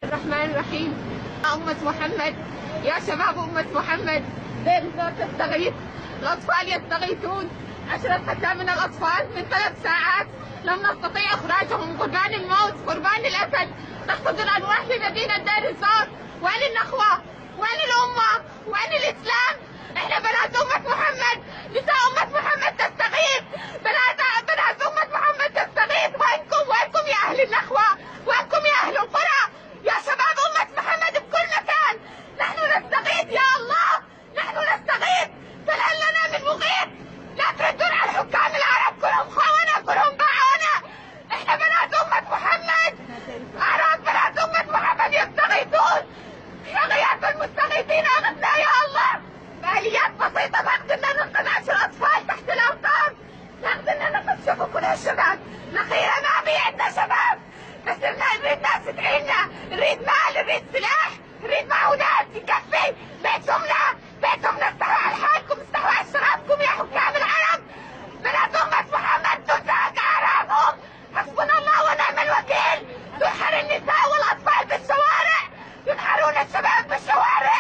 الرحمن الرحيم. يا أمة محمد، يا شباب أمة محمد، دير الزور تستغيث، الأطفال يستغيثون. 10 حتى من الأطفال من 3 ساعات لم نستطيع إخراجهم، قربان الموت، قربان الأسد. تحصد الأرواح لمدينة دير الزور. وين النخوة؟ وين الأمة؟ وين الإسلام؟ إحنا بنات أمة محمد، نساء أمة محمد تستغيث، بنات أمة محمد تستغيث. وينكم يا أهل النخوة؟ وينكم يا أهل القرى؟ يا شباب أمة محمد بكل مكان، نحن نستغيث يا الله، نحن نستغيث، فهل لنا من مغيث؟ لا تردون على الحكام العرب، كلهم خونة، كلهم باعونا. احنا بنات أمة محمد، أعراض بنات أمة محمد يستغيثون. يا المستغيثين أغثنا يا الله. بآليات بسيطة ما قدرنا ننقذ 10 أطفال تحت الأمطار، ما قدرنا ننقذ. شوفوا كل هالشباب، نخيرة ما في عندنا شباب، بس نريد ناس تدعينا، نريد مال، نريد سلاح، نريد معونات تكفي بيتهم استحوا على حالكم، استحوا على شرابكم يا حكام العرب. بنات أمة محمد تنتهك أعراضهم، حسبنا الله ونعم الوكيل. تنحر النساء والأطفال بالشوارع، ينحرون الشباب بالشوارع.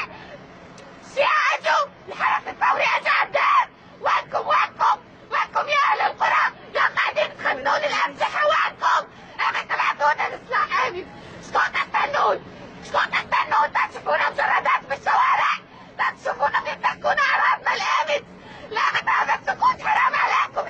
سياجوا الحرس الفوري أجا الدار. وينكم يا أهل القرى؟ يا قاعدين تخزنون الأسلحة، وينكم؟ أمن تبعتونا للسلاح آمن. شلون تستنون؟ لا تشوفون مجردات بالشوارع، لا تشوفونهم يتركون أعراضنا الآمن. لا هذا السكوت حرام عليكم.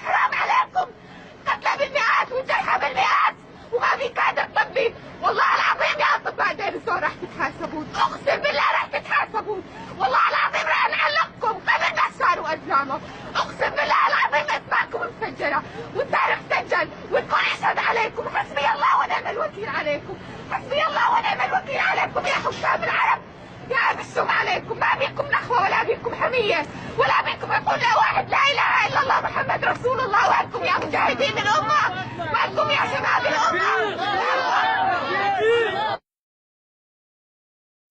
قتلى بالمئات وجرحى بالمئات، وما في كادر طبي. والله العظيم يا أطباء دير الزور راح تتحاسبون، أقسم بالله راح تتحاسبون. والله العظيم راح نعلقكم قبل ما صاروا أزلامه. أقسم بالله العظيم أسماءكم مسجلة والتاريخ سجل، والكل يشهد عليكم. حسبي الله ونعم الوكيل عليكم، حسبي الله ونعم الوكيل عليكم يا حكام العرب. يا بالسم عليكم، ما بيكم نخوة ولا بيكم حمية ولا بيكم يقول لا واحد لا إله إلا الله محمد رسول الله. وأنتم يا مجاهدين الأمة، وأنتم يا شباب الأمة.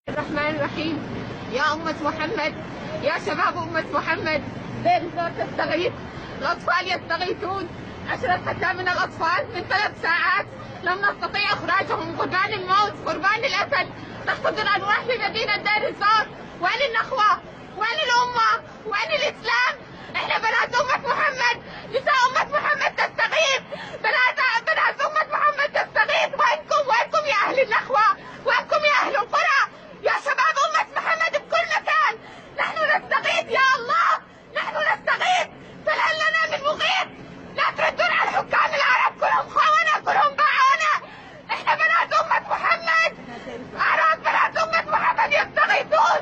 الرحمن الرحيم. يا أمة محمد، يا شباب أمة محمد، دير الزور تستغيث، الأطفال يستغيثون. 10 حتى من الأطفال من 3 ساعات لم نستطيع إخراجهم، قربان الموت، قربان الأسد. تحصد الأرواح لمدينة دير الزور. وين النخوة؟ وين الأمة؟ وين الإسلام؟ إحنا بنات أمة محمد، نساء أمة محمد تستغيث، بنات أمة محمد تستغيث. وينكم يا أهل النخوة؟ وينكم يا أهل القرى؟ يا شباب أمة محمد بكل مكان، نحن نستغيث يا الله، نحن نستغيث، فهل لنا من مغيث؟ لا تردون على الحكام العرب، كلهم خونة، كلهم باعونا. احنا بنات أمة محمد، أعراض بنات أمة محمد يستغيثون.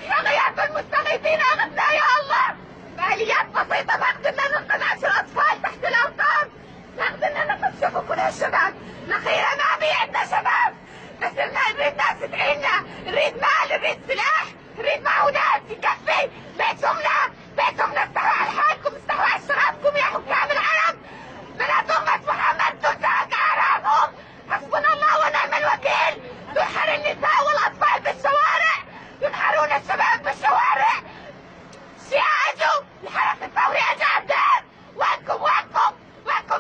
يا المستغيثين أغثنا يا الله. بآليات بسيطة ما قدرنا ننقذ 10 أطفال تحت الأمطار، ما قدرنا ننقذ. شوفوا كل هالشباب، نخيرة ما في عندنا شباب، بس نريد ناس تدعينا، نريد مال، نريد سلاح، نريد معونات تكفي بيتهم استحوا على حالكم، استحوا على شرابكم يا حكام العرب. بنات أمة محمد تنتهك أعراضهم، حسبنا الله ونعم الوكيل. تنحر النساء والأطفال بالشوارع، ينحرون الشباب بالشوارع. سياجوا الحرس الفوري أجا الدار. وينكم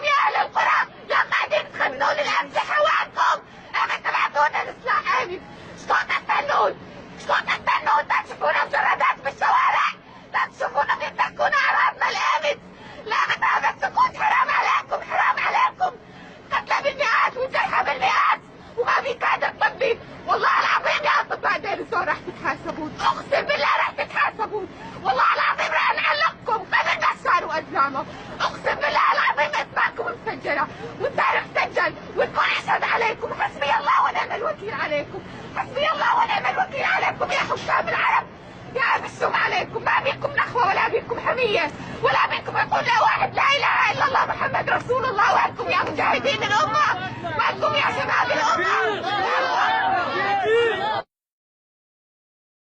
يا أهل القرى؟ يا قاعدين تخزنون الأسلحة، وينكم؟ أمن تبعتونا للسلاح آمن. شلون تستنون؟ لا تشوفون مجردات بالشوارع، لا تشوفونهم يتركون أعراضنا الآمن. لا هذا السكوت حرام عليكم. قتلى بالمئات وجرحى بالمئات، وما في كادر طبي. والله العظيم يا أطباء دير الزور راح تتحاسبون، أقسم بالله راح تتحاسبون. والله العظيم راح نعلقكم قبل ما صاروا أزلامه. أقسم بالله العظيم أسماءكم مسجلة والتاريخ سجل، والكل يشهد عليكم. حسبي الله ونعم الوكيل عليكم، حسبي الله ونعم الوكيل عليكم يا حكام العرب. يا بالسم عليكم، ما بيكم نخوة ولا بيكم حمية ولا بيكم يقول لا واحد لا إله إلا الله محمد رسول الله. وأنتم يا مجاهدين الأمة، وأنتم يا شباب الأمة.